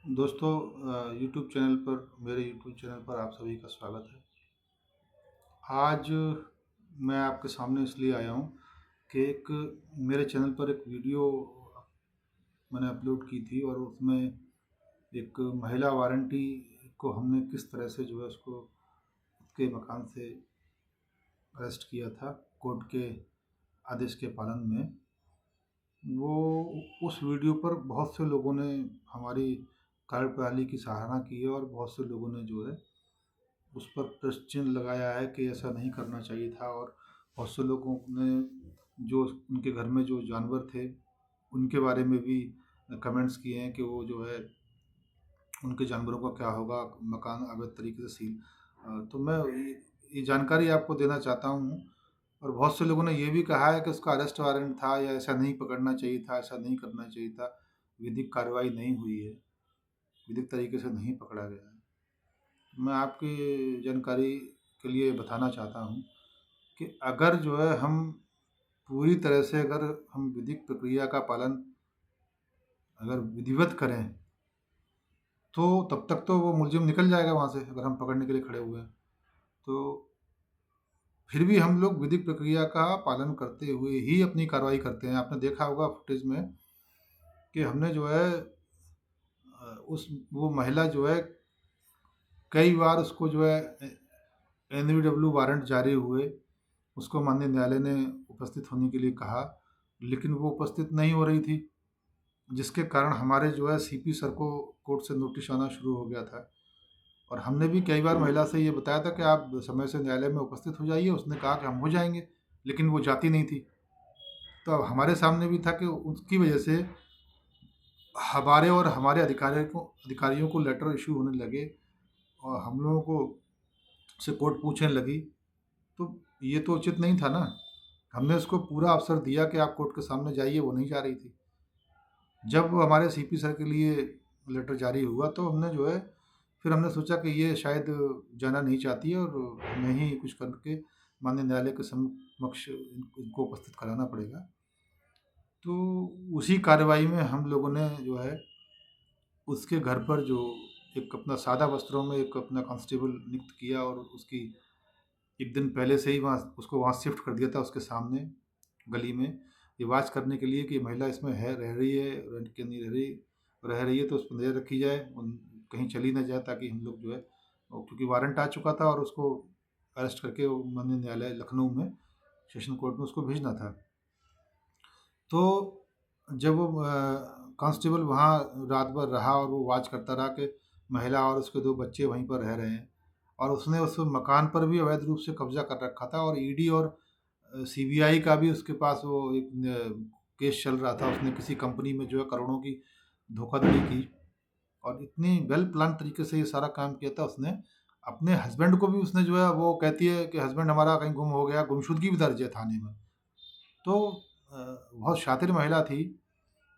दोस्तों, YouTube channel पर मेरे यूट्यूब चैनल पर आप सभी का स्वागत है। आज मैं आपके सामने इसलिए आया हूँ कि एक मेरे चैनल पर एक वीडियो मैंने अपलोड की थी और उसमें एक महिला वारंटी को हमने किस तरह से जो है उसको उसके मकान से अरेस्ट किया था कोर्ट के आदेश के पालन में। वो उस वीडियो पर बहुत से लोगों ने हमारी कार्यप्रणाली की सराहना की है और बहुत से लोगों ने जो है उस पर प्रश्न चिन्ह लगाया है कि ऐसा नहीं करना चाहिए था। और बहुत से लोगों ने जो उनके घर में जो जानवर थे उनके बारे में भी कमेंट्स किए हैं कि वो जो है उनके जानवरों का क्या होगा, मकान अवैध तरीके से सील। तो मैं ये जानकारी आपको देना चाहता हूँ। और बहुत से लोगों ने ये भी कहा है कि उसका अरेस्ट वारंट था या ऐसा नहीं पकड़ना चाहिए था, ऐसा नहीं करना चाहिए था, विधिक कार्रवाई नहीं हुई है, विधिक तरीके से नहीं पकड़ा गया है। मैं आपकी जानकारी के लिए बताना चाहता हूँ कि अगर जो है हम पूरी तरह से अगर हम विधिक प्रक्रिया का पालन अगर विधिवत करें तो तब तक तो वो मुलजिम निकल जाएगा वहाँ से, अगर हम पकड़ने के लिए खड़े हुए हैं। तो फिर भी हम लोग विधिक प्रक्रिया का पालन करते हुए ही अपनी कार्रवाई करते हैं। आपने देखा होगा फुटेज में कि हमने जो है उस वो महिला जो है कई बार उसको जो है एनवीडब्ल्यू वारंट जारी हुए, उसको माननीय न्यायालय ने उपस्थित होने के लिए कहा, लेकिन वो उपस्थित नहीं हो रही थी, जिसके कारण हमारे जो है सीपी सर को कोर्ट से नोटिस आना शुरू हो गया था। और हमने भी कई बार महिला से ये बताया था कि आप समय से न्यायालय में उपस्थित हो जाइए। उसने कहा कि हम हो जाएंगे, लेकिन वो जाती नहीं थी। तो अब हमारे सामने भी था कि उसकी वजह से हमारे और हमारे अधिकारियों को लेटर इशू होने लगे और हम लोगों को से कोर्ट पूछने लगी। तो ये तो उचित नहीं था ना। हमने उसको पूरा अवसर दिया कि आप कोर्ट के सामने जाइए, वो नहीं जा रही थी। जब हमारे सीपी सर के लिए लेटर जारी हुआ तो हमने जो है फिर हमने सोचा कि ये शायद जाना नहीं चाहती है और हमें ही कुछ करके माननीय न्यायालय के समक्ष इनको उपस्थित कराना पड़ेगा। तो उसी कार्रवाई में हम लोगों ने जो है उसके घर पर जो एक अपना सादा वस्त्रों में एक अपना कांस्टेबल नियुक्त किया और उसकी एक दिन पहले से ही वहाँ उसको वहाँ शिफ्ट कर दिया था उसके सामने गली में, ये वाच करने के लिए कि महिला इसमें है, रह रही है कि नहीं रह रही है तो उस पर नज़र रखी जाए, कहीं चली ना जाए, ताकि हम लोग जो है क्योंकि वारंट आ चुका था और उसको अरेस्ट करके माननीय न्यायालय लखनऊ में सेशन कोर्ट में उसको भेजना था। तो जब वो कांस्टेबल वहाँ रात भर रहा और वो वाच करता रहा कि महिला और उसके 2 बच्चे वहीं पर रह रहे हैं, और उसने उस मकान पर भी अवैध रूप से कब्जा कर रखा था और ईडी और सीबीआई का भी उसके पास वो एक केस चल रहा था। उसने किसी कंपनी में जो है करोड़ों की धोखाधड़ी की और इतनी वेल प्लान तरीके से ये सारा काम किया था उसने। अपने हस्बैंड को भी उसने जो है, वो कहती है कि हस्बैंड हमारा कहीं गुम हो गया, गुमशुदगी भी दर्ज है थाने में। तो बहुत शातिर महिला थी।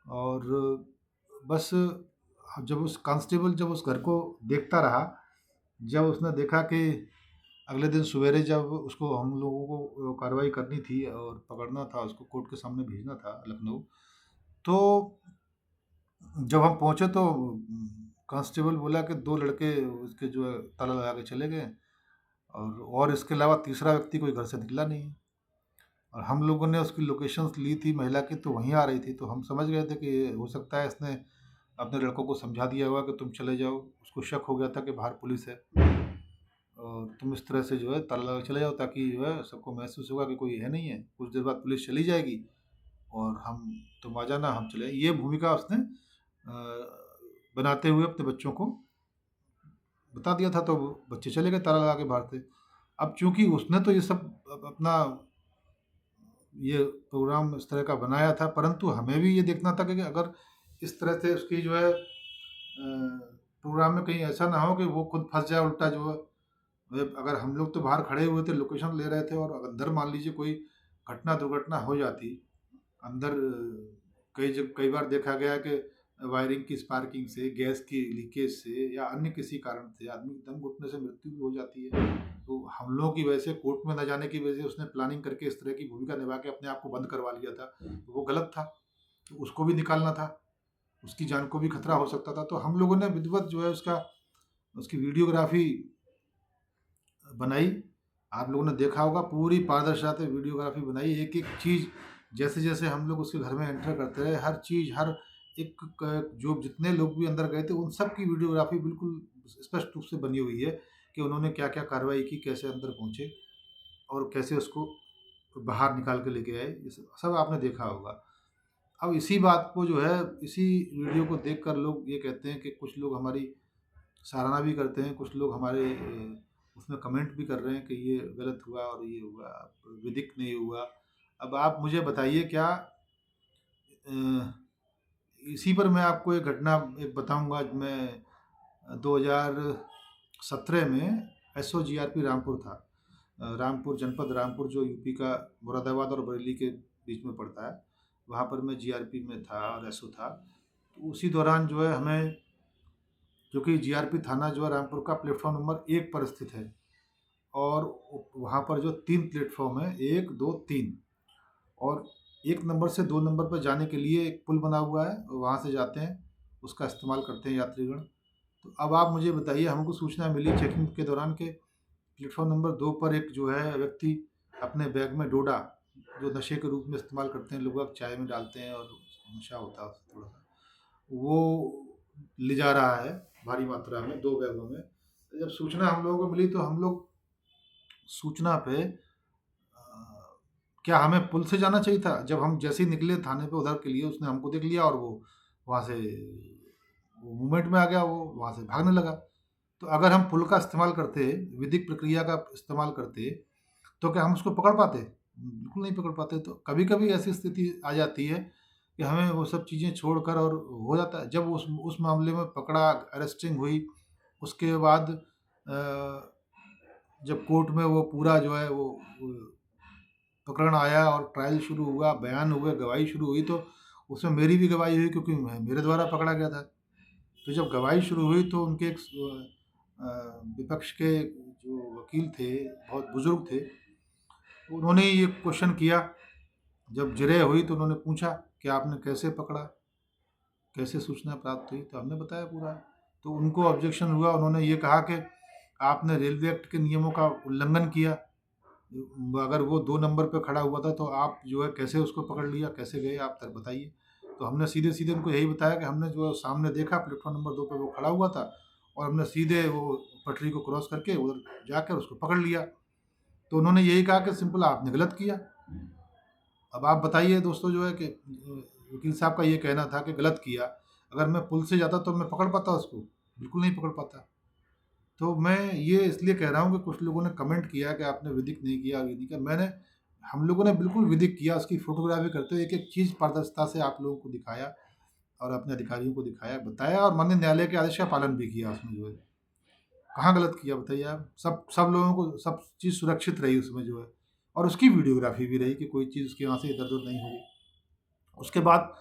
और बस जब उस घर को देखता रहा, जब उसने देखा कि अगले दिन सवेरे जब उसको हम लोगों को कार्रवाई करनी थी और पकड़ना था, उसको कोर्ट के सामने भेजना था लखनऊ, तो जब हम पहुँचे तो कांस्टेबल बोला कि 2 लड़के उसके जो है ताला लगा के चले गए और इसके अलावा तीसरा व्यक्ति कोई घर से निकला नहीं है। और हम लोगों ने उसकी लोकेशंस ली थी महिला की, तो वहीं आ रही थी, तो हम समझ गए थे कि ये हो सकता है इसने अपने लड़कों को समझा दिया होगा कि तुम चले जाओ। उसको शक हो गया था कि बाहर पुलिस है और तुम इस तरह से जो है ताला लगा के चले जाओ, ताकि जो है सबको महसूस होगा कि कोई है नहीं है। कुछ देर बाद पुलिस चली जाएगी और हम तुम आ जाना, हम चले। ये भूमिका उसने बनाते हुए अपने बच्चों को बता दिया था, तो बच्चे चले गए ताला लगा के बाहर से। अब चूंकि उसने तो ये सब अपना ये प्रोग्राम इस तरह का बनाया था, परंतु हमें भी ये देखना था कि अगर इस तरह से उसकी जो है प्रोग्राम में कहीं ऐसा ना हो कि वो खुद फंस जाए उल्टा जो है। अगर हम लोग तो बाहर खड़े हुए थे, लोकेशन ले रहे थे, और अंदर मान लीजिए कोई घटना दुर्घटना हो जाती अंदर, कई बार देखा गया है कि वायरिंग की स्पार्किंग से, गैस की लीकेज से या अन्य किसी कारण से आदमी की दम घुटने से मृत्यु भी हो जाती है। तो हम लोगों की वजह से, कोर्ट में न जाने की वजह से उसने प्लानिंग करके इस तरह की भूमिका निभा के अपने आप को बंद करवा लिया था, तो वो गलत था, तो उसको भी निकालना था। उसकी जान को भी खतरा हो सकता था। तो हम लोगों ने विधिवत जो है उसकी वीडियोग्राफी बनाई। आप लोगों ने देखा होगा, पूरी पारदर्शिता से वीडियोग्राफी बनाई। एक-एक चीज़ जैसे-जैसे हम लोग उसके घर में एंटर करते रहे, हर चीज़, हर एक क जो जितने लोग भी अंदर गए थे, उन सब की वीडियोग्राफी बिल्कुल स्पष्ट रूप से बनी हुई है कि उन्होंने क्या-क्या कार्रवाई की, कैसे अंदर पहुँचे और कैसे उसको बाहर निकाल के लेके आए। ये सब आपने देखा होगा। अब इसी बात को जो है, इसी वीडियो को देखकर लोग ये कहते हैं कि कुछ लोग हमारी सराहना भी करते हैं, कुछ लोग हमारे उसमें कमेंट भी कर रहे हैं कि ये गलत हुआ और ये हुआ, विधिक नहीं हुआ। अब आप मुझे बताइए, क्या इसी पर मैं आपको एक घटना एक बताऊंगा। मैं 2017 में एसओजीआरपी रामपुर था। रामपुर जनपद, रामपुर जो यूपी का मुरादाबाद और बरेली के बीच में पड़ता है, वहाँ पर मैं जीआरपी में था और एसओ था। तो उसी दौरान जो है हमें, क्योंकि जीआरपी थाना जो है रामपुर का प्लेटफॉर्म नंबर 1 पर स्थित है और वहाँ पर जो 3 प्लेटफॉर्म है, 1, 2, 3, और 1 नंबर से 2 नंबर पर जाने के लिए एक पुल बना हुआ है, वहाँ से जाते हैं, उसका इस्तेमाल करते हैं यात्रीगण। तो अब आप मुझे बताइए, हमको सूचना मिली चेकिंग के दौरान के प्लेटफॉर्म नंबर 2 पर एक जो है व्यक्ति अपने बैग में डोडा, जो नशे के रूप में इस्तेमाल करते हैं लोग, अब चाय में डालते हैं और नशा होता है उससे थोड़ा सा, वो ले जा रहा है भारी मात्रा में 2 बैगों में। तो जब सूचना हम लोगों को मिली तो हम लोग सूचना पे क्या हमें पुल से जाना चाहिए था? जब हम जैसे ही निकले थाने पे उधर के लिए, उसने हमको देख लिया और वो वहाँ से वो मूवमेंट में आ गया, वो वहाँ से भागने लगा। तो अगर हम पुल का इस्तेमाल करते, विधिक प्रक्रिया का इस्तेमाल करते, तो क्या हम उसको पकड़ पाते? बिल्कुल नहीं पकड़ पाते। तो कभी-कभी ऐसी स्थिति आ जाती है कि हमें वो सब चीज़ें छोड़कर, और हो जाता है जब उस मामले में पकड़ा, अरेस्टिंग हुई, उसके बाद जब कोर्ट में वो पूरा जो है वो प्रकरण आया और ट्रायल शुरू हुआ, बयान हुए, गवाही शुरू हुई, तो उसमें मेरी भी गवाही हुई, क्योंकि मेरे द्वारा पकड़ा गया था। तो जब गवाही शुरू हुई तो उनके एक विपक्ष के जो वकील थे, बहुत बुजुर्ग थे, उन्होंने ये क्वेश्चन किया। जब जिरह हुई तो उन्होंने पूछा कि आपने कैसे पकड़ा, कैसे सूचना प्राप्त हुई? तो हमने बताया पूरा। तो उनको ऑब्जेक्शन हुआ, उन्होंने ये कहा कि आपने रेलवे एक्ट के नियमों का उल्लंघन किया। अगर वो 2 नंबर पे खड़ा हुआ था तो आप जो है कैसे उसको पकड़ लिया, कैसे गए आप बताइए? तो हमने सीधे-सीधे उनको यही बताया कि हमने जो सामने देखा प्लेटफ़ॉर्म नंबर 2 पे वो खड़ा हुआ था और हमने सीधे वो पटरी को क्रॉस करके उधर जाकर उसको पकड़ लिया। तो उन्होंने यही कहा कि सिंपल आपने गलत किया। अब आप बताइए दोस्तों, जो है कि वकील साहब का ये कहना था कि गलत किया। अगर मैं पुल से जाता तो मैं पकड़ पाता उसको? बिल्कुल नहीं पकड़ पाता। तो मैं ये इसलिए कह रहा हूँ कि कुछ लोगों ने कमेंट किया कि आपने विधिक नहीं किया, विधिक किया। हम लोगों ने बिल्कुल विधिक किया, उसकी फ़ोटोग्राफ़ी करते हुए एक-एक चीज़ पारदर्शिता से आप लोगों को दिखाया और अपने अधिकारियों को दिखाया, बताया, और माननीय न्यायालय के आदेश का पालन भी किया उसमें जो है। कहाँ गलत किया बताइए आप? सब सब लोगों को सब चीज़ सुरक्षित रही उसमें जो है, और उसकी वीडियोग्राफ़ी भी रही कि कोई चीज़ उसके वहाँ से इधर-उधर नहीं हुई। उसके बाद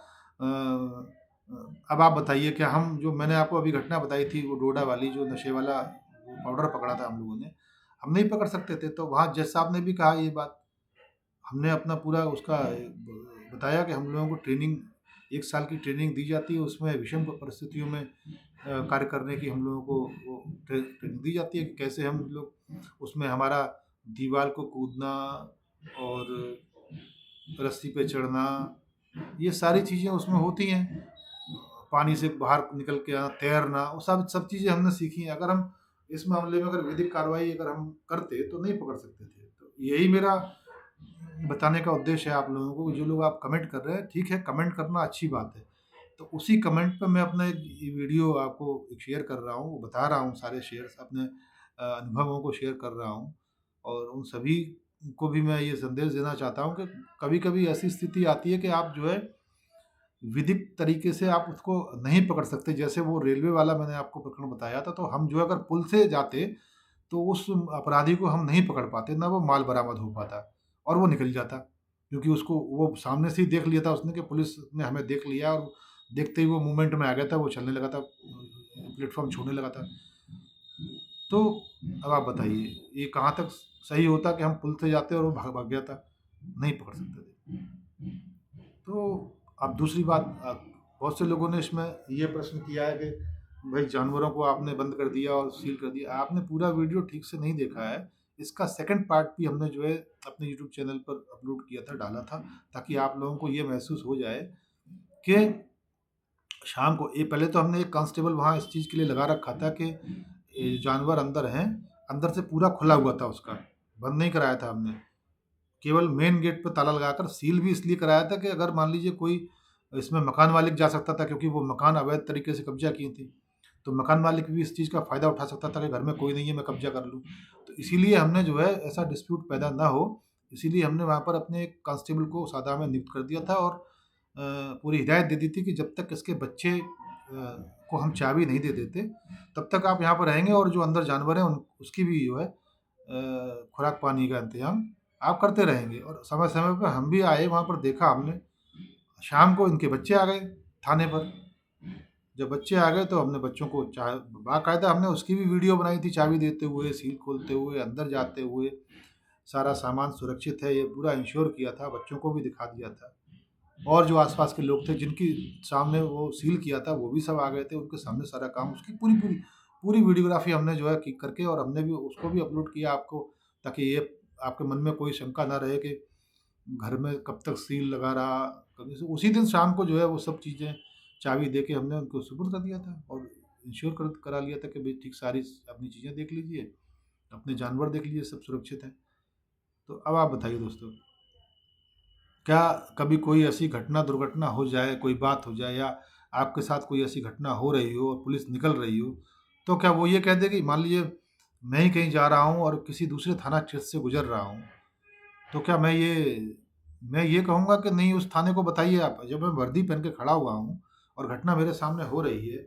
अब आप बताइए, क्या हम, जो मैंने आपको अभी घटना बताई थी वो डोडा वाली, जो नशे वाला वो पाउडर पकड़ा था हम लोगों ने, हम नहीं पकड़ सकते थे? तो वहाँ जज साहब ने भी कहा ये बात। हमने अपना पूरा उसका बताया कि हम लोगों को ट्रेनिंग, 1 साल की ट्रेनिंग दी जाती है, उसमें विषम परिस्थितियों में कार्य करने की हम लोगों को वो ट्रेनिंग दी जाती है कि कैसे हम लोग उसमें, हमारा दीवार को कूदना और रस्सी पे चढ़ना, ये सारी चीज़ें उसमें होती हैं। पानी से बाहर निकल के आना, तैरना, वो सब सब चीज़ें हमने सीखी हैं। अगर हम इस मामले में अगर विधिक कार्रवाई अगर हम करते तो नहीं पकड़ सकते थे। तो यही मेरा बताने का उद्देश्य है आप लोगों को। जो लोग आप कमेंट कर रहे हैं, ठीक है, कमेंट करना अच्छी बात है। तो उसी कमेंट पे मैं अपना एक वीडियो आपको एक शेयर कर रहा हूँ, बता रहा हूँ, सारे शेयर्स अपने अनुभवों को शेयर कर रहा हूँ, और उन सभी को भी मैं ये संदेश देना चाहता हूँ कि कभी-कभी ऐसी स्थिति आती है कि आप जो है विधिक तरीके से आप उसको नहीं पकड़ सकते। जैसे वो रेलवे वाला मैंने आपको प्रकरण बताया था, तो हम जो है अगर पुल से जाते तो उस अपराधी को हम नहीं पकड़ पाते, ना वो माल बरामद हो पाता और वो निकल जाता। क्योंकि उसको वो सामने से ही देख लिया था उसने कि पुलिस ने हमें देख लिया, और देखते ही वो मूवमेंट में आ गया था, वो चलने लगा था, प्लेटफ़ॉर्म छोड़ने लगा था। तो अब आप बताइए, ये कहाँ तक सही होता कि हम पुल से जाते और वो भाग भाग गया था? नहीं पकड़ सकते थे। तो अब दूसरी बात बहुत से लोगों ने इसमें ये प्रश्न किया है कि भाई जानवरों को आपने बंद कर दिया और सील कर दिया। आपने पूरा वीडियो ठीक से नहीं देखा है। इसका सेकंड पार्ट भी हमने जो है अपने यूट्यूब चैनल पर अपलोड किया था, डाला था, ताकि आप लोगों को ये महसूस हो जाए कि शाम को ये पहले तो हमने एक कांस्टेबल वहाँ इस चीज़ के लिए लगा रखा था कि ये जानवर अंदर हैं, अंदर से पूरा खुला हुआ था, उसका बंद नहीं कराया था हमने। केवल मेन गेट पे ताला लगाकर सील भी इसलिए कराया था कि अगर मान लीजिए कोई इसमें मकान मालिक जा सकता था, क्योंकि वो मकान अवैध तरीके से कब्जा किए थे, तो मकान मालिक भी इस चीज़ का फ़ायदा उठा सकता था कि घर में कोई नहीं है, मैं कब्जा कर लूँ। तो इसीलिए हमने जो है ऐसा डिस्प्यूट पैदा ना हो, इसीलिए हमने वहाँ पर अपने एक कांस्टेबल को सादा में नियुक्त कर दिया था और पूरी हिदायत दे दी थी कि जब तक इसके बच्चे को हम चाबी नहीं दे देते, तब तक आप यहाँ पर रहेंगे और जो अंदर जानवर हैं उन उसकी भी जो है खुराक पानी का इंतज़ाम आप करते रहेंगे। और समय-समय पे हम भी आए, वहाँ पर देखा हमने। शाम को इनके बच्चे आ गए थाने पर। जब बच्चे आ गए तो हमने बच्चों को बाकायदा हमने उसकी भी वीडियो बनाई थी, चाबी देते हुए, सील खोलते हुए, अंदर जाते हुए, सारा सामान सुरक्षित है ये पूरा इंश्योर किया था, बच्चों को भी दिखा दिया था। और जो आस-पास के लोग थे जिनकी सामने वो सील किया था, वो भी सब आ गए थे, उनके सामने सारा काम, उसकी पूरी वीडियोग्राफी हमने जो है की करके, और हमने भी उसको भी अपलोड किया आपको, ताकि ये आपके मन में कोई शंका ना रहे कि घर में कब तक सील लगा रहा। कभी से उसी दिन शाम को जो है वो सब चीज़ें चाबी दे के हमने उनको सुपुर्द कर दिया था और इंश्योर करा लिया था कि भाई ठीक सारी अपनी चीज़ें देख लीजिए, अपने जानवर देख लीजिए, सब सुरक्षित हैं। तो अब आप बताइए दोस्तों, क्या कभी कोई ऐसी घटना दुर्घटना हो जाए, कोई बात हो जाए, या आपके साथ कोई ऐसी घटना हो रही हो और पुलिस निकल रही हो, तो क्या वो ये कह देगी, मान लीजिए मैं ही कहीं जा रहा हूँ और किसी दूसरे थाना क्षेत्र से गुजर रहा हूँ, तो क्या मैं ये कहूँगा कि नहीं उस थाने को बताइए आप, जब मैं वर्दी पहन के खड़ा हुआ हूँ और घटना मेरे सामने हो रही है,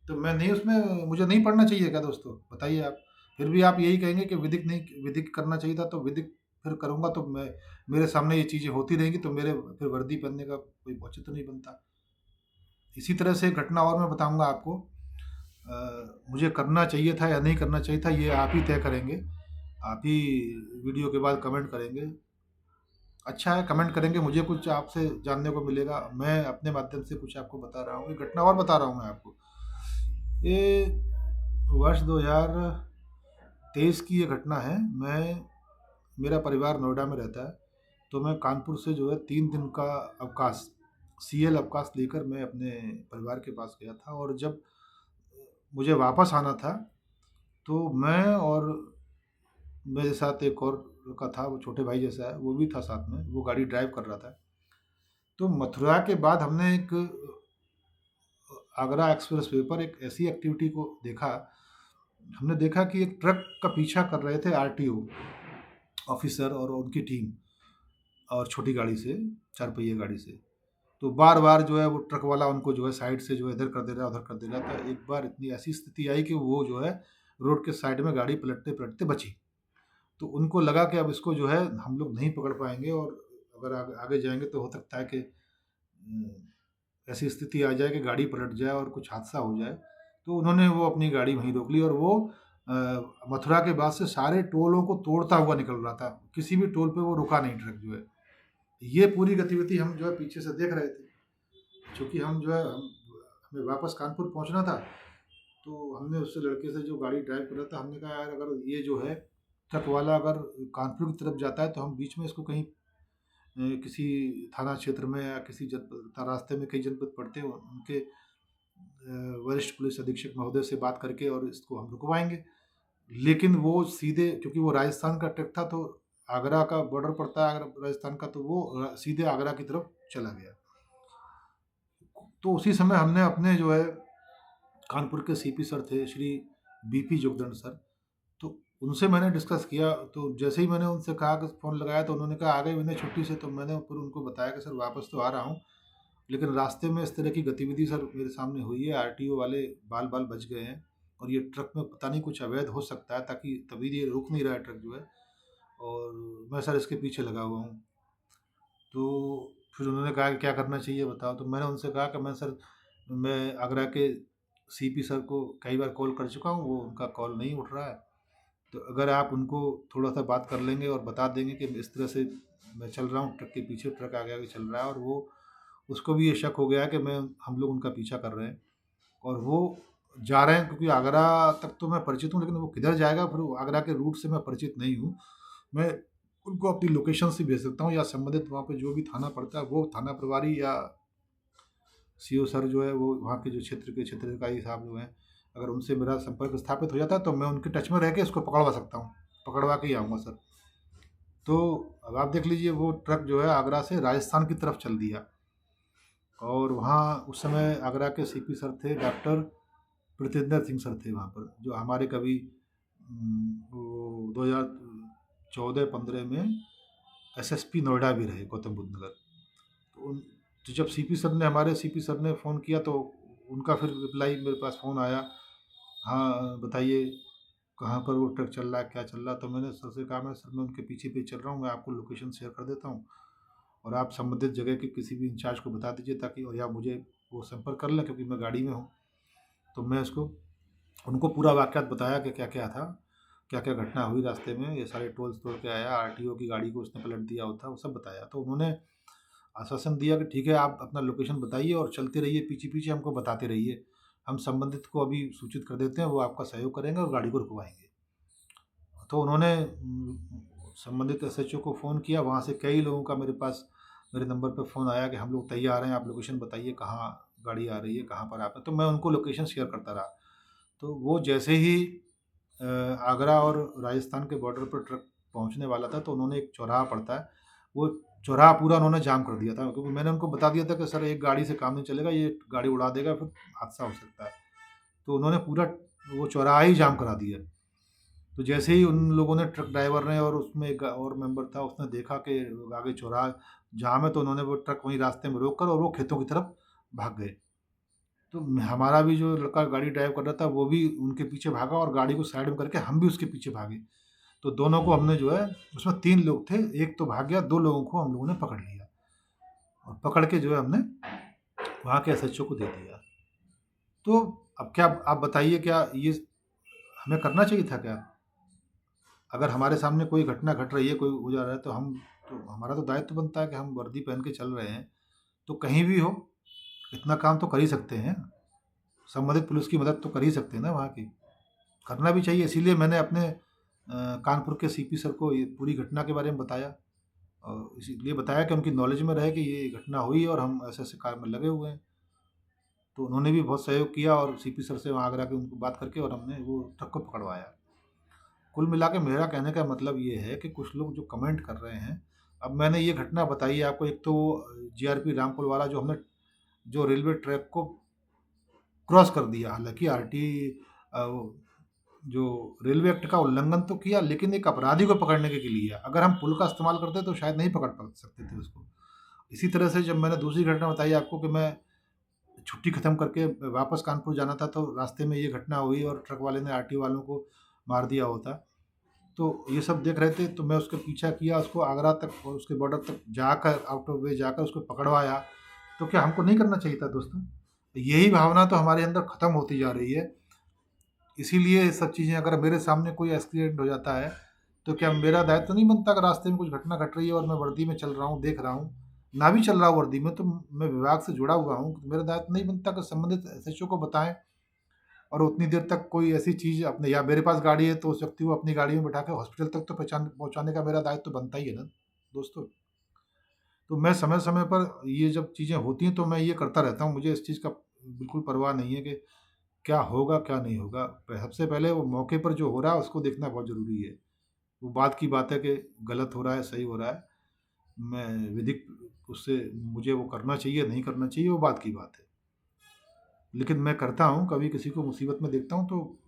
तो मैं नहीं उसमें मुझे नहीं पढ़ना चाहिए क्या दोस्तों? बताइए आप। फिर भी आप यही कहेंगे कि विधिक करना चाहिए था, तो विधिक फिर करूँगा तो मैं मेरे सामने ये चीज़ें होती रहेंगी, तो मेरे फिर वर्दी पहनने का कोई औचित्य नहीं बनता। इसी तरह से एक घटना और मैं बताऊँगा आपको। मुझे करना चाहिए था या नहीं करना चाहिए था, ये आप ही तय करेंगे। आप ही वीडियो के बाद कमेंट करेंगे। अच्छा है, कमेंट करेंगे, मुझे कुछ आपसे जानने को मिलेगा। मैं अपने माध्यम से कुछ आपको बता रहा हूँ, एक घटना और बता रहा हूँ मैं आपको। ये वर्ष 2023 की ये घटना है। मेरा परिवार नोएडा में रहता है, तो मैं कानपुर से जो है 3 दिन का अवकाश, सीएल अवकाश लेकर मैं अपने परिवार के पास गया था, और जब मुझे वापस आना था, तो मैं और मेरे साथ एक और लड़का था, वो छोटे भाई जैसा है, वो भी था साथ में, वो गाड़ी ड्राइव कर रहा था। तो मथुरा के बाद हमने एक आगरा एक्सप्रेस वे पर एक ऐसी एक्टिविटी को देखा। हमने देखा कि एक ट्रक का पीछा कर रहे थे आरटीओ ऑफिसर और उनकी टीम, और छोटी गाड़ी से, 4 पहिए गाड़ी से। तो बार-बार जो है वो ट्रक वाला उनको जो है साइड से जो है इधर कर दे रहा है, उधर कर दे रहा था। एक बार इतनी ऐसी स्थिति आई कि वो जो है रोड के साइड में गाड़ी पलटते-पलटते बची। तो उनको लगा कि अब इसको जो है हम लोग नहीं पकड़ पाएँगे, और अगर आगे आगे जाएँगे तो हो सकता है कि ऐसी स्थिति आ जाए कि गाड़ी पलट जाए और कुछ हादसा हो जाए। तो उन्होंने वो अपनी गाड़ी वहीं रोक ली, और वो अ, मथुरा के बाद से सारे टोलों को तोड़ता हुआ निकल रहा था। किसी भी टोल पे वो रुका नहीं ट्रक जो है। ये पूरी गतिविधि हम जो है पीछे से देख रहे थे। चूँकि हम जो है हमें वापस कानपुर पहुँचना था, तो हमने उससे लड़के से जो गाड़ी ड्राइव कर रहा था, हमने कहा यार अगर ये जो है ट्रक वाला अगर कानपुर की तरफ जाता है, तो हम बीच में इसको कहीं किसी थाना क्षेत्र में या किसी जनपद, रास्ते में कई जनपद पड़ते हैं, उनके वरिष्ठ पुलिस अधीक्षक महोदय से बात करके और इसको हम रुकवाएंगे। लेकिन वो सीधे, क्योंकि वो राजस्थान का ट्रक था, तो आगरा का बॉर्डर पड़ता है आगरा राजस्थान का, तो वो सीधे आगरा की तरफ चला गया। तो उसी समय हमने अपने जो है कानपुर के सीपी सर थे, श्री बीपी जोगदंड सर, तो उनसे मैंने डिस्कस किया। तो जैसे ही मैंने उनसे कहा कि फ़ोन लगाया, तो उन्होंने कहा आ गए मैंने छुट्टी से। तो मैंने फिर उनको बताया कि सर वापस तो आ रहा हूँ, लेकिन रास्ते में इस तरह की गतिविधि सर मेरे सामने हुई है, आरटीओ वाले बाल-बाल बच गए हैं, और ये ट्रक में पता नहीं कुछ अवैध हो सकता है, ताकि तभी ये रुक नहीं रहा है ट्रक जो है, और मैं सर इसके पीछे लगा हुआ हूँ। तो फिर उन्होंने कहा कि क्या करना चाहिए बताओ? तो मैंने उनसे कहा कि मैं आगरा के सीपी सर को कई बार कॉल कर चुका हूँ, वो उनका कॉल नहीं उठ रहा है। तो अगर आप उनको थोड़ा-सा बात कर लेंगे और बता देंगे कि इस तरह से मैं चल रहा हूँ, ट्रक के पीछे ट्रक आगे-आगे चल रहा है, और वो उसको भी ये शक हो गया कि हम लोग उनका पीछा कर रहे हैं और वो जा रहे हैं, क्योंकि आगरा तक तो मैं परिचित हूँ, लेकिन वो किधर जाएगा फिर आगरा के रूट से मैं परिचित नहीं हूँ। मैं उनको अपनी लोकेशन से भेज सकता हूँ या संबंधित वहाँ पे जो भी थाना पड़ता है वो थाना प्रभारी या सीओ सर जो है वो वहाँ के जो क्षेत्राधिकारी साहब जो हैं, अगर उनसे मेरा संपर्क स्थापित हो जाता है तो मैं उनके टच में रह के इसको पकड़वा सकता हूँ, पकड़वा के ही आऊँगा सर। तो अब आप देख लीजिए, वो ट्रक जो है आगरा से राजस्थान की तरफ चल दिया और वहाँ उस समय आगरा के सीपी सर थे, डॉक्टर प्रीतिंदर सिंह सर थे वहाँ पर, जो हमारे कभी वो 2014-15 में एसएसपी नोएडा भी रहे, गौतम बुद्ध नगर। तो जब सीपी सर ने, हमारे सीपी सर ने फ़ोन किया तो उनका फिर रिप्लाई मेरे पास फ़ोन आया, हाँ बताइए कहाँ पर वो ट्रक चल रहा है, क्या चल रहा है। तो मैंने सर से कहा, मैं सर मैं उनके पीछे पीछे चल रहा हूँ, मैं आपको लोकेशन शेयर कर देता हूँ और आप संबंधित जगह के किसी भी इंचार्ज को बता दीजिए, ताकि और या मुझे वो संपर्क कर लें, क्योंकि मैं गाड़ी में हूँ। तो मैं उसको उनको पूरा वाक़यात बताया कि क्या-क्या था, क्या-क्या घटना हुई रास्ते में, ये सारे टोल्स तोड़ के आया, आरटीओ की गाड़ी को उसने पलट दिया होता, वो सब बताया। तो उन्होंने आश्वासन दिया कि ठीक है, आप अपना लोकेशन बताइए और चलते रहिए, पीछे-पीछे हमको बताते रहिए। हम संबंधित को अभी सूचित कर देते हैं, वो आपका सहयोग करेंगे और गाड़ी को रुकवाएँगे। तो उन्होंने संबंधित एसएचओ को फ़ोन किया, वहाँ से कई लोगों का मेरे नंबर पे फ़ोन आया कि हम लोग तैयार हैं, आप लोकेशन बताइए कहाँ गाड़ी आ रही है, कहाँ पर आप हैं। तो मैं उनको लोकेशन शेयर करता रहा। तो वो जैसे ही आगरा और राजस्थान के बॉर्डर पर ट्रक पहुँचने वाला था, तो उन्होंने एक चौराहा पड़ता है, वो चौराहा पूरा उन्होंने जाम कर दिया था, क्योंकि मैंने उनको बता दिया था कि सर एक गाड़ी से काम नहीं चलेगा, ये गाड़ी उड़ा देगा, फिर हादसा हो सकता है। तो उन्होंने पूरा वो चौराहा ही जाम करा दिया। तो जैसे ही उन लोगों ने, ट्रक ड्राइवर ने और उसमें एक और मेंबर था, उसने देखा कि आगे चौराहा जाम है, तो उन्होंने वो ट्रक वहीं रास्ते में रोक कर और वो खेतों की तरफ भाग गए। तो हमारा भी जो लड़का गाड़ी ड्राइव कर रहा था वो भी उनके पीछे भागा और गाड़ी को साइड में करके हम भी उसके पीछे भागे। तो दोनों को हमने जो है, उसमें 3 लोग थे, एक तो भाग गया, 2 लोगों को हम लोगों ने पकड़ लिया और पकड़ के जो है हमने वहाँ के एसएचओ को दे दिया। तो अब क्या आप बताइए, क्या ये हमें करना चाहिए था क्या? अगर हमारे सामने कोई घटना घट रही है, कोई हो जा रहा है, तो हमारा तो दायित्व बनता है कि हम वर्दी पहन के चल रहे हैं, तो कहीं भी हो, इतना काम तो कर ही सकते हैं। संबंधित पुलिस की मदद तो कर ही सकते हैं ना वहाँ की। करना भी चाहिए, इसीलिए मैंने अपने कानपुर के सीपी सर को ये पूरी घटना के बारे में बताया और इसीलिए बताया कि उनकी नॉलेज में रहे कि ये घटना हुई और हम ऐसे-ऐसे कार्य में लगे हुए हैं। तो उन्होंने भी बहुत सहयोग किया और सीपी सर से वहाँ आगरा के उनको बात करके और हमने वो ट्रक को पकड़वाया। कुल मिला के मेरा कहने का मतलब ये है कि कुछ लोग जो कमेंट कर रहे हैं, अब मैंने ये घटना बताई है आपको, एक तो जीआरपी रामपुर वाला, जो हमने जो रेलवे ट्रैक को क्रॉस कर दिया, हालाँकि आरटी वो जो रेलवे एक्ट का उल्लंघन तो किया, लेकिन एक अपराधी को पकड़ने के लिए किया। अगर हम पुल का इस्तेमाल करते तो शायद नहीं पकड़ पा सकते थे उसको। इसी तरह से जब मैंने दूसरी घटना बताई आपको कि मैं छुट्टी खत्म करके वापस कानपुर जाना था, तो रास्ते में ये घटना हुई और ट्रक वाले ने आरटीओ वालों को मार दिया होता। तो ये सब देख रहे थे, तो मैं उसका पीछा किया, उसको आगरा तक और उसके बॉर्डर तक जाकर, आउट ऑफ वे जाकर उसको पकड़वाया। तो क्या हमको नहीं करना चाहिए था दोस्तों? यही भावना तो हमारे अंदर खत्म होती जा रही है। इसीलिए ये सब चीज़ें, अगर मेरे सामने कोई एक्सीडेंट हो जाता है, तो क्या मेरा दायित्व तो नहीं बनता, अगर रास्ते में कुछ घटना घट रही है और मैं वर्दी में चल रहा हूँ, देख रहा हूँ, ना भी चल रहा हूँ वर्दी में, तो मैं विभाग से जुड़ा हुआ हूँ, तो मेरा दायित्व नहीं बनता कि संबंधित एसएचओ को बताएँ और उतनी देर तक कोई ऐसी चीज़ अपने, या मेरे पास गाड़ी है तो उस व्यक्ति को अपनी गाड़ी में बिठा के हॉस्पिटल तक तो पहुँचाने का मेरा दायित्व तो बनता ही है ना दोस्तों। तो मैं समय-समय पर ये जब चीज़ें होती हैं तो मैं ये करता रहता हूँ। मुझे इस चीज़ का बिल्कुल परवाह नहीं है कि क्या होगा, क्या नहीं होगा। सबसे पहले वो मौके पर जो हो रहा है उसको देखना बहुत ज़रूरी है। वो बात की बात है कि गलत हो रहा है, सही हो रहा है। मैं विधिक उससे मुझे वो करना चाहिए, नहीं करना चाहिए, वो बात की बात है। लेकिन मैं करता हूँ, कभी किसी को मुसीबत में देखता हूँ तो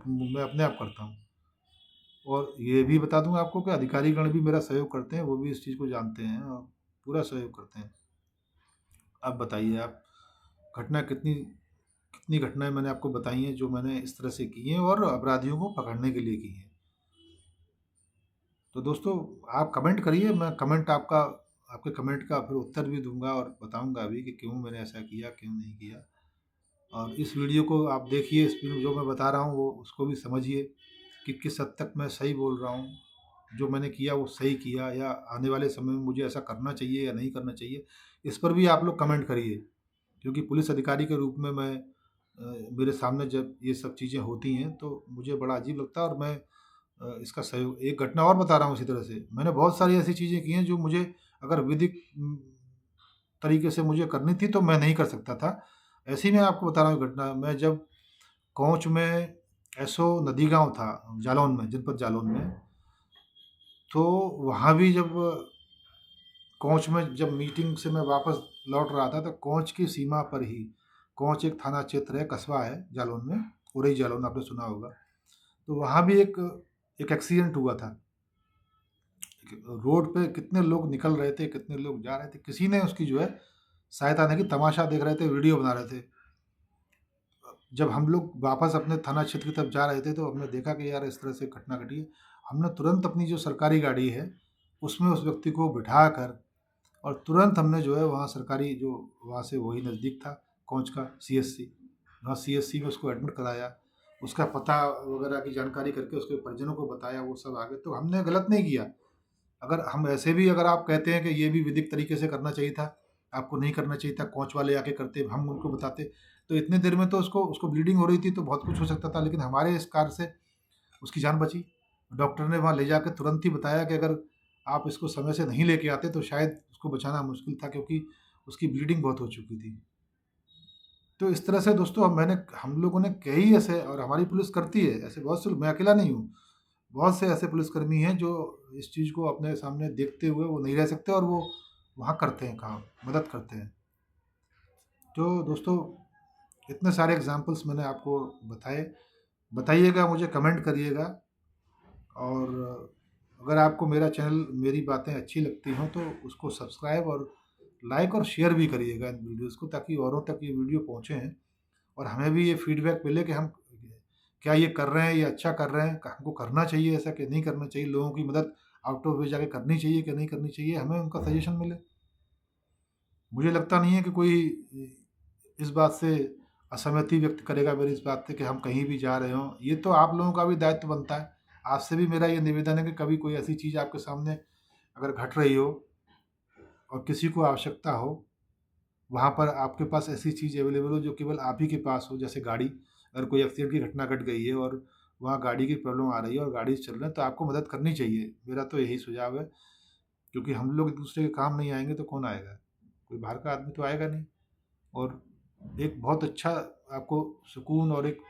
मैं अपने आप करता हूँ। और ये भी बता दूँ आपको कि अधिकारीगण भी मेरा सहयोग करते हैं, वो भी इस चीज़ को जानते हैं और पूरा सहयोग करते हैं। अब बताइए आप, घटना कितनी कितनी घटनाएँ मैंने आपको बताई हैं जो मैंने इस तरह से की हैं और अपराधियों को पकड़ने के लिए की हैं। तो दोस्तों, आप कमेंट करिए, मैं कमेंट आपका आपके कमेंट का फिर उत्तर भी दूँगा और बताऊँगा भी कि क्यों मैंने ऐसा किया, क्यों नहीं किया। और इस वीडियो को आप देखिए, इस वीडियो जो मैं बता रहा हूँ वो उसको भी समझिए कि किस हद तक मैं सही बोल रहा हूँ। जो मैंने किया वो सही किया या आने वाले समय में मुझे ऐसा करना चाहिए या नहीं करना चाहिए। इस पर भी आप लोग कमेंट करिए, क्योंकि पुलिस अधिकारी के रूप में मैं मेरे सामने जब ये सब चीज़ें होती हैं तो मुझे बड़ा अजीब लगता है। और मैं इसका सहयोग, एक घटना और बता रहा हूँ इसी तरह से, मैंने बहुत सारी ऐसी चीज़ें की हैं जो मुझे अगर विधिक तरीके से मुझे करनी थी तो मैं नहीं कर सकता था। ऐसे ही मैं आपको बता रहा हूँ एक घटना। मैं जब कोंच में एसो नदी गाँव था, जालौन में, जनपद जालौन में, तो वहाँ भी जब कोंच में जब मीटिंग से मैं वापस लौट रहा था तो कोंच की सीमा पर ही, कोंच एक थाना क्षेत्र है, कस्बा है जालौन में, उरई जालौन आपने सुना होगा। तो वहाँ भी एक एक एक्सीडेंट हुआ था। रोड पे कितने लोग निकल रहे थे, कितने लोग जा रहे थे, किसी ने उसकी जो है सहायता नहीं की, तमाशा देख रहे थे, वीडियो बना रहे थे। जब हम लोग वापस अपने थाना क्षेत्र की तरफ जा रहे थे तो हमने देखा कि यार इस तरह से घटना घटी है। हमने तुरंत अपनी जो सरकारी गाड़ी है उसमें उस व्यक्ति को बिठा कर और तुरंत हमने जो है वहाँ सरकारी, जो वहाँ से वही नज़दीक था कोंच का सीएससी, वहाँ सीएससी में उसको एडमिट कराया, उसका पता वगैरह की जानकारी करके उसके परिजनों को बताया, वो सब आ गए। तो हमने गलत नहीं किया। अगर हम ऐसे भी, अगर आप कहते हैं कि ये भी विधिक तरीके से करना चाहिए था, आपको नहीं करना चाहिए था, कोच वाले आके करते, हम उनको बताते, तो इतने देर में तो उसको उसको ब्लीडिंग हो रही थी तो बहुत कुछ हो सकता था। लेकिन हमारे इस कार्य से उसकी जान बची। डॉक्टर ने वहाँ ले जाकर तुरंत ही बताया कि अगर आप इसको समय से नहीं लेके आते तो शायद उसको बचाना मुश्किल था, क्योंकि उसकी ब्लीडिंग बहुत हो चुकी थी। तो इस तरह से दोस्तों हम लोगों ने कई ऐसे, और हमारी पुलिस करती है ऐसे बहुत से, मैं अकेला नहीं हूँ, बहुत से ऐसे पुलिसकर्मी हैं जो इस चीज़ को अपने सामने देखते हुए वो नहीं रह सकते और वो वहाँ करते हैं काम, मदद करते हैं। तो दोस्तों, इतने सारे एग्जाम्पल्स मैंने आपको बताए। बताइएगा, मुझे कमेंट करिएगा। और अगर आपको मेरा चैनल, मेरी बातें अच्छी लगती हों तो उसको सब्सक्राइब और लाइक और शेयर भी करिएगा इन वीडियोज़ को, ताकि औरों तक ये वीडियो पहुँचे हैं और हमें भी ये फीडबैक मिले कि हम क्या ये कर रहे हैं, ये अच्छा कर रहे हैं, हमको करना चाहिए ऐसा कि नहीं करना चाहिए, लोगों की मदद आउट ऑफ वे जाके करनी चाहिए कि नहीं करनी चाहिए, हमें उनका सजेशन मिले। मुझे लगता नहीं है कि कोई इस बात से असहमति व्यक्त करेगा मेरी इस बात से कि हम कहीं भी जा रहे हों। ये तो आप लोगों का भी दायित्व बनता है। आपसे भी मेरा ये निवेदन है कि कभी कोई ऐसी चीज़ आपके सामने अगर घट रही हो और किसी को आवश्यकता हो, वहाँ पर आपके पास ऐसी चीज़ अवेलेबल हो जो केवल आप ही के पास हो, जैसे गाड़ी, अगर कोई एक्सीडेंट की घटना घट गई है और वहाँ गाड़ी की प्रॉब्लम आ रही है और गाड़ी से चल रहे हैं, तो आपको मदद करनी चाहिए। मेरा तो यही सुझाव है, क्योंकि हम लोग एक दूसरे के काम नहीं आएंगे तो कौन आएगा? कोई बाहर का आदमी तो आएगा नहीं। और एक बहुत अच्छा आपको सुकून और एक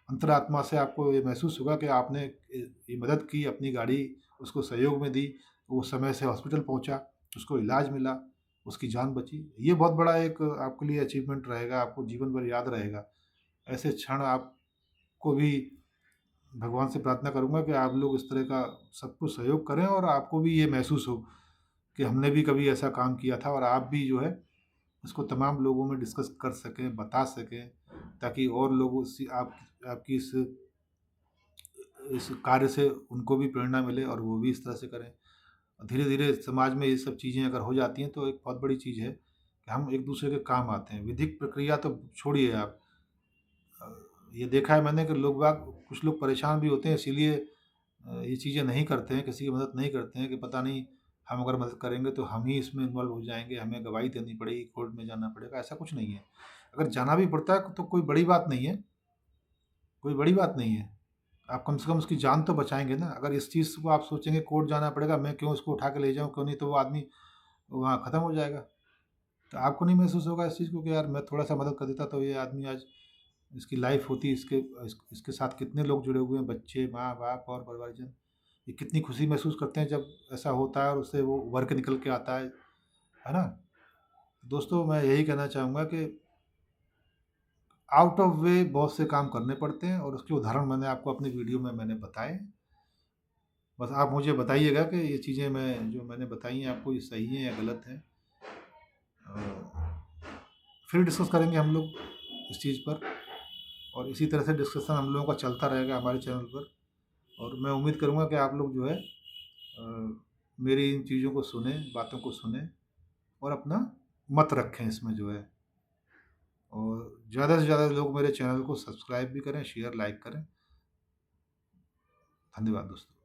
अंतरात्मा से आपको ये महसूस होगा कि आपने ये मदद की, अपनी गाड़ी उसको सहयोग में दी, वो समय से हॉस्पिटल पहुंचा, उसको इलाज मिला, उसकी जान बची। ये बहुत बड़ा एक आपके लिए अचीवमेंट रहेगा, आपको जीवन भर याद रहेगा। ऐसे क्षण आपको भी, भगवान से प्रार्थना करूंगा कि आप लोग इस तरह का सबको सहयोग करें और आपको भी ये महसूस हो कि हमने भी कभी ऐसा काम किया था, और आप भी जो है इसको तमाम लोगों में डिस्कस कर सकें, बता सकें, ताकि और लोग उसी आपकी इस कार्य से उनको भी प्रेरणा मिले और वो भी इस तरह से करें। धीरे धीरे समाज में ये सब चीज़ें अगर हो जाती हैं तो एक बहुत बड़ी चीज़ है कि हम एक दूसरे के काम आते हैं। विधिक प्रक्रिया तो छोड़िए आप, ये देखा है मैंने कि लोग बाग, कुछ लोग परेशान भी होते हैं, इसीलिए ये चीज़ें नहीं करते हैं, किसी की मदद नहीं करते हैं कि पता नहीं हम अगर मदद करेंगे तो हम ही इसमें इन्वॉल्व हो जाएंगे, हमें गवाही देनी पड़ेगी, कोर्ट में जाना पड़ेगा। ऐसा कुछ नहीं है। अगर जाना भी पड़ता है तो कोई बड़ी बात नहीं है, कोई बड़ी बात नहीं है। आप कम से कम उसकी जान तो बचाएंगे ना। अगर इस चीज़ को आप सोचेंगे कोर्ट जाना पड़ेगा, मैं क्यों उसको उठा के ले जाऊँ, क्यों नहीं, तो वो आदमी वहाँ ख़त्म हो जाएगा। तो आपको नहीं महसूस होगा इस चीज़ को कि यार मैं थोड़ा सा मदद कर देता तो ये आदमी आज, इसकी लाइफ होती, इसके साथ कितने लोग जुड़े हुए हैं, बच्चे, माँ बाप और परिवारजन, ये कितनी खुशी महसूस करते हैं जब ऐसा होता है और उससे वो उभर के निकल के आता है ना? दोस्तों, मैं यही कहना चाहूँगा कि आउट ऑफ वे बहुत से काम करने पड़ते हैं और उसके उदाहरण मैंने आपको अपनी वीडियो में मैंने बताए। बस आप मुझे बताइएगा कि ये चीज़ें मैं जो मैंने बताई हैं आपको, ये सही हैं या गलत हैं। फिर डिस्कस करेंगे हम लोग इस चीज़ पर, और इसी तरह से डिस्कशन हम लोगों का चलता रहेगा हमारे चैनल पर। और मैं उम्मीद करूँगा कि आप लोग जो है मेरी इन चीज़ों को सुने, बातों को सुने और अपना मत रखें इसमें जो है। और ज़्यादा से ज़्यादा लोग मेरे चैनल को सब्सक्राइब भी करें, शेयर, लाइक करें। धन्यवाद दोस्तों।